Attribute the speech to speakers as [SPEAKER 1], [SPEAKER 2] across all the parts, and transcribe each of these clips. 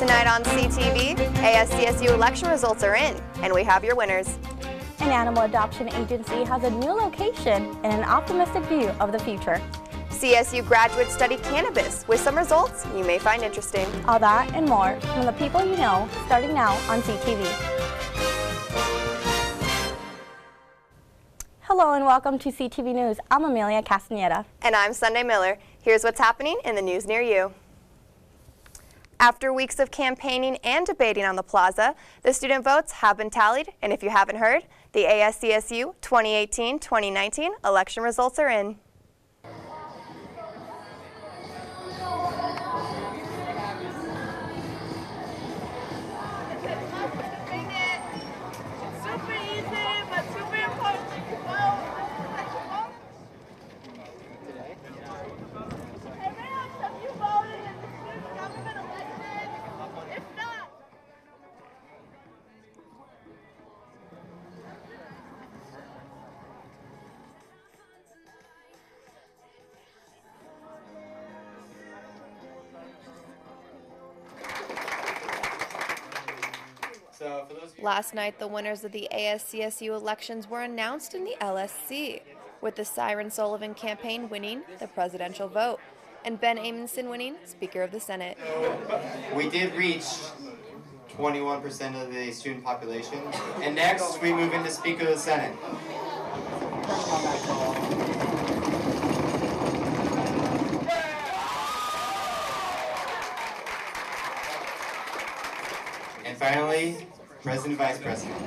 [SPEAKER 1] Tonight on CTV, ASCSU election results are in, and we have your winners.
[SPEAKER 2] An animal adoption agency has a new location and an optimistic view of the future.
[SPEAKER 1] CSU graduates study cannabis with some results you may find interesting.
[SPEAKER 2] All that and more from the people you know, starting now on CTV. Hello and welcome to CTV News. I'm Amelia Castaneda.
[SPEAKER 1] And I'm Sunday Miller. Here's what's happening in the news near you. After weeks of campaigning and debating on the plaza, the student votes have been tallied, and if you haven't heard, the ASCSU 2018-2019 election results are in. Last night, the winners of the ASCSU elections were announced in the LSC, with the Siren Sullivan campaign winning the presidential vote, and Ben Amundsen winning Speaker of the Senate.
[SPEAKER 3] We did reach 21% of the student population, and next we move into Speaker of the Senate. And finally, President, Vice President.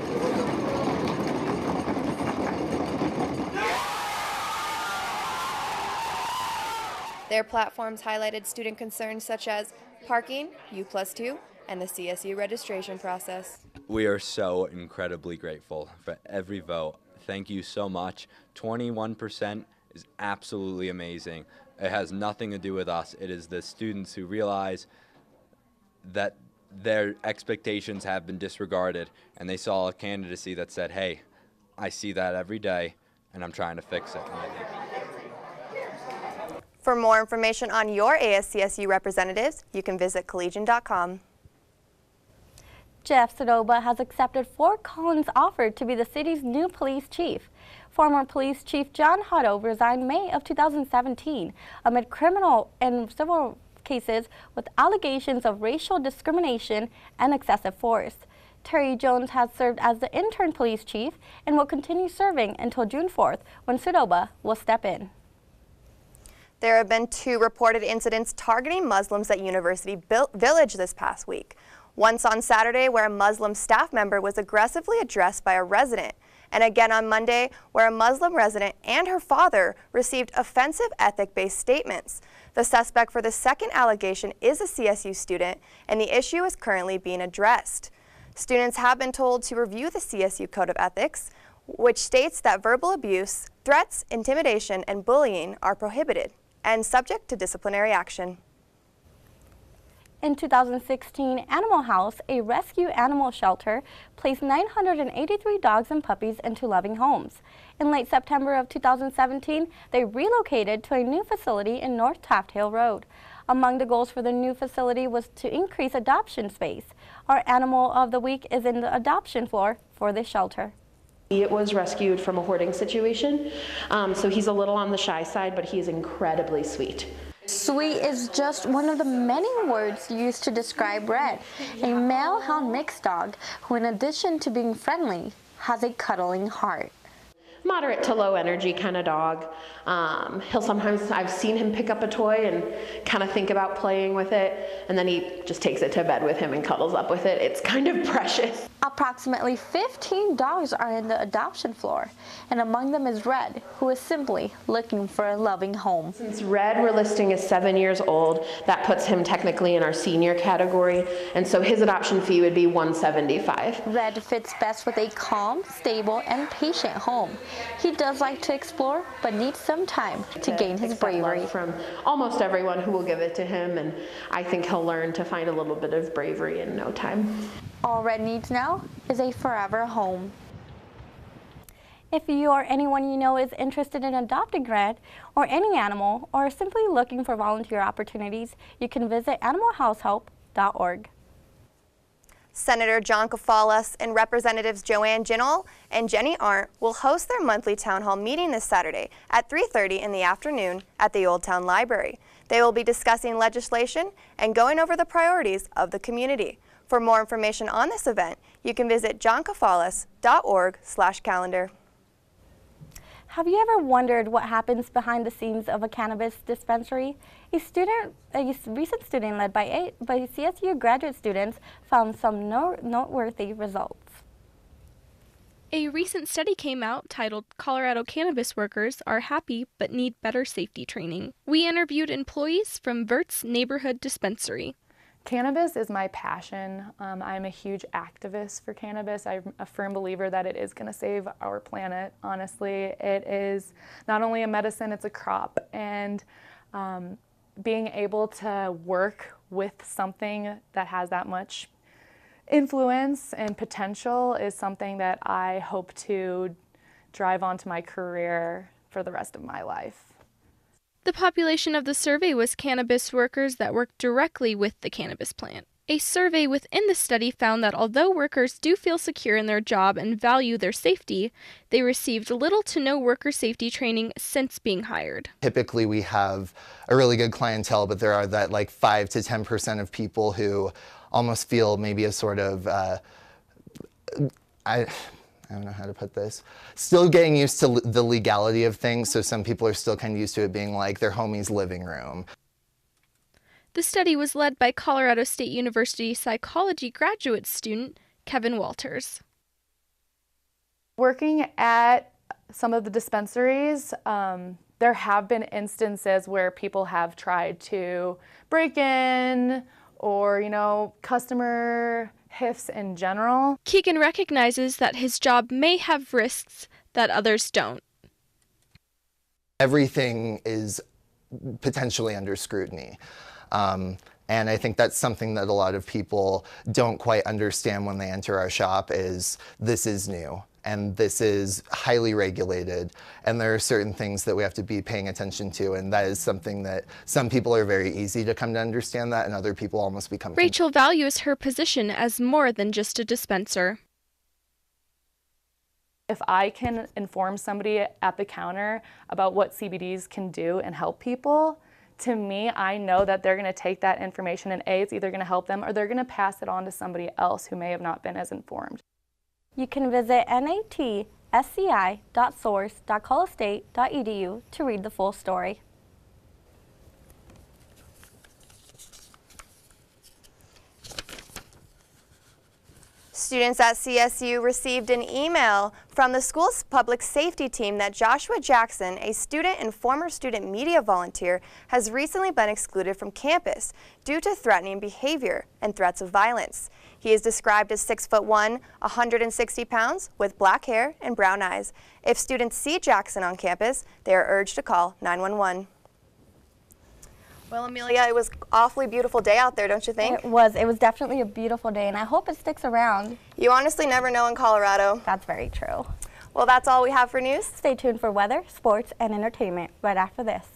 [SPEAKER 1] Their platforms highlighted student concerns such as parking, U+2, and the CSU registration process.
[SPEAKER 4] We are so incredibly grateful for every vote. Thank you so much. 21% is absolutely amazing. It has nothing to do with us. It is the students who realize that their expectations have been disregarded, and they saw a candidacy that said, hey, I see that every day, and I'm trying to fix it.
[SPEAKER 1] For more information on your ASCSU representatives, you can visit collegian.com.
[SPEAKER 2] Jeff Sadoba has accepted Fort Collins' offer to be the city's new police chief. Former Police Chief John Hutto resigned May of 2017 amid criminal and civil cases with allegations of racial discrimination and excessive force. Terry Jones has served as the intern police chief and will continue serving until June 4th, when Sadoba will step in.
[SPEAKER 1] There have been 2 reported incidents targeting Muslims at University Village this past week. Once on Saturday, where a Muslim staff member was aggressively addressed by a resident, and again on Monday, where a Muslim resident and her father received offensive ethic-based statements. The suspect for the second allegation is a CSU student, and the issue is currently being addressed. Students have been told to review the CSU Code of Ethics, which states that verbal abuse, threats, intimidation, and bullying are prohibited and subject to disciplinary action.
[SPEAKER 2] In 2016, Animal House, a rescue animal shelter, placed 983 dogs and puppies into loving homes. In late September of 2017, they relocated to a new facility in North Taft Hill Road. Among the goals for the new facility was to increase adoption space. Our animal of the week is in the adoption floor for this shelter.
[SPEAKER 5] It was rescued from a hoarding situation, so he's a little on the shy side, but he is incredibly sweet.
[SPEAKER 2] Sweet is just one of the many words used to describe Red, a male hound mixed dog who, in addition to being friendly, has a cuddling heart.
[SPEAKER 5] Moderate to low energy kind of dog. He'll sometimes, I've seen him pick up a toy and kind of think about playing with it, and then he just takes it to bed with him and cuddles up with it. It's kind of precious.
[SPEAKER 2] Approximately 15 dogs are in the adoption floor, and among them is Red, who is simply looking for a loving home.
[SPEAKER 5] Since Red we're listing is 7 years old, that puts him technically in our senior category, and so his adoption fee would be $175.
[SPEAKER 2] Red fits best with a calm, stable, and patient home. He does like to explore, but needs some time to gain his bravery.
[SPEAKER 5] From almost everyone who will give it to him, and I think he'll learn to find a little bit of bravery in no time.
[SPEAKER 2] All Red needs now is a forever home. If you or anyone you know is interested in adopting Red or any animal, or simply looking for volunteer opportunities, you can visit animalhousehelp.org.
[SPEAKER 1] Senator John Kafalas and Representatives Joanne Ginol and Jenny Arndt will host their monthly town hall meeting this Saturday at 3:30 in the afternoon at the Old Town Library. They will be discussing legislation and going over the priorities of the community. For more information on this event, you can visit johnkafalas.org/calendar.
[SPEAKER 2] Have you ever wondered what happens behind the scenes of a cannabis dispensary? A recent study led by CSU graduate students found some noteworthy results.
[SPEAKER 6] A recent study came out titled "Colorado Cannabis Workers Are Happy But Need Better Safety Training." We interviewed employees from Vert's Neighborhood Dispensary.
[SPEAKER 7] Cannabis is my passion. I'm a huge activist for cannabis. I'm a firm believer that it is going to save our planet, honestly. It is not only a medicine, it's a crop. And being able to work with something that has that much influence and potential is something that I hope to drive onto my career for the rest of my life.
[SPEAKER 6] The population of the survey was cannabis workers that work directly with the cannabis plant. A survey within the study found that although workers do feel secure in their job and value their safety, they received little to no worker safety training since being hired.
[SPEAKER 8] Typically we have a really good clientele, but there are that like 5 to 10% of people who almost feel maybe a sort of, I don't know how to put this, still getting used to the legality of things, so some people are still kind of used to it being like their homie's living room.
[SPEAKER 6] The study was led by Colorado State University psychology graduate student Kevin Walters.
[SPEAKER 7] Working at some of the dispensaries, there have been instances where people have tried to break in or, customer HIFs in general.
[SPEAKER 6] Keegan recognizes that his job may have risks that others don't.
[SPEAKER 8] Everything is potentially under scrutiny. And I think that's something that a lot of people don't quite understand when they enter our shop is this is new and this is highly regulated and there are certain things that we have to be paying attention to, and that is something that some people are very easy to come to understand that and other people almost become...
[SPEAKER 6] Rachel values her position as more than just a dispenser.
[SPEAKER 7] If I can inform somebody at the counter about what CBDs can do and help people, to me, I know that they're going to take that information and it's either going to help them or they're going to pass it on to somebody else who may have not been as informed.
[SPEAKER 2] You can visit natsci.source.colostate.edu to read the full story.
[SPEAKER 1] Students at CSU received an email from the school's public safety team that Joshua Jackson, a student and former student media volunteer, has recently been excluded from campus due to threatening behavior and threats of violence. He is described as 6'1", 160 pounds, with black hair and brown eyes. If students see Jackson on campus, they are urged to call 911. Well, Amelia, it was an awfully beautiful day out there, don't you think?
[SPEAKER 2] It was definitely a beautiful day, and I hope it sticks around.
[SPEAKER 1] You honestly never know in Colorado.
[SPEAKER 2] That's very true.
[SPEAKER 1] Well, that's all we have for news.
[SPEAKER 2] Stay tuned for weather, sports, and entertainment right after this.